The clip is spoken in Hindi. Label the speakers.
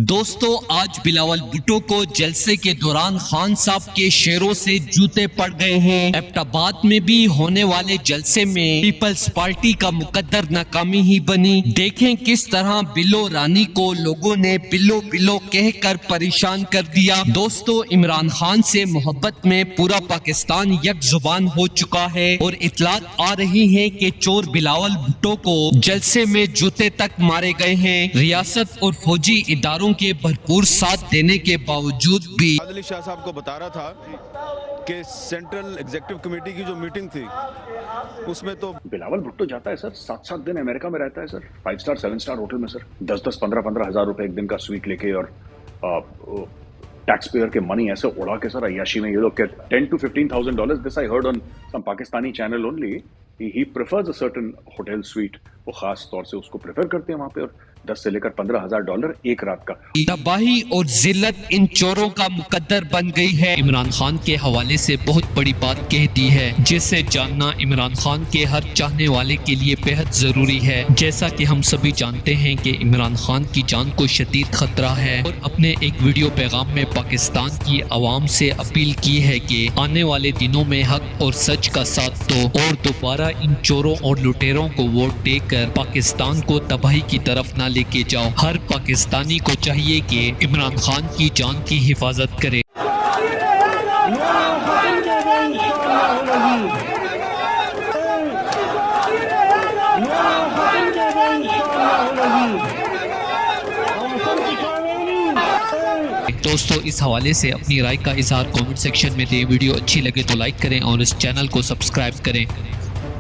Speaker 1: दोस्तों, आज बिलावल भुट्टो को जलसे के दौरान खान साहब के शेरों से जूते पड़ गए हैं। एबटाबाद में भी होने वाले जलसे में पीपल्स पार्टी का मुकद्दर नाकामी ही बनी। देखें किस तरह बिल्लो रानी को लोगों ने बिल्लो बिल्लो कहकर परेशान कर दिया। दोस्तों, इमरान खान से मोहब्बत में पूरा पाकिस्तान यक जुबान हो चुका है और इतलात आ रही है कि चोर बिलावल भुट्टो को जलसे में जूते तक मारे गए हैं। रियासत और फौजी इदारों के भरपूर साथ देने के बावजूद भी
Speaker 2: आदिल शाह साहब को बता रहा था कि सेंट्रल एग्जीक्यूटिव कमेटी की जो मीटिंग थी उसमें तो
Speaker 3: बिलावल भुट्टो जाता है सर 7-7 दिन अमेरिका में रहता है सर, 5 स्टार 7 स्टार होटल में सर, 10-10 15-15 हजार रुपए एक दिन का स्वीट लेके और टैक्स पेयर के मनी ऐसे उड़ा के सर अय्याशी में ये लोग के $10,000 to $15,000। This I heard on some Pakistani channel only. He prefers a certain hotel suite, वो खास तौर से उसको प्रेफर करते हैं वहां पे, और 10 से लेकर $15,000 एक रात का।
Speaker 1: तबाही और जिल्लत इन चोरों का मुकद्दर बन गई है। इमरान खान के हवाले से बहुत बड़ी बात कह दी है, जिसे जानना इमरान खान के हर चाहने वाले के लिए बेहद जरूरी है। जैसा कि हम सभी जानते हैं कि इमरान खान की जान को शदीद खतरा है और अपने एक वीडियो पैगाम में पाकिस्तान की आवाम से अपील की है कि आने वाले दिनों में हक और सच का साथ दो और दोबारा इन चोरों और लुटेरों को वोट देकर पाकिस्तान को तबाही की तरफ न लेके जाओ। हर पाकिस्तानी को चाहिए कि इमरान खान की जान की हिफाजत करे। दोस्तों, इस हवाले से अपनी राय का इजहार कमेंट सेक्शन में दें। वीडियो अच्छी लगे तो लाइक करें और इस चैनल को सब्सक्राइब करें।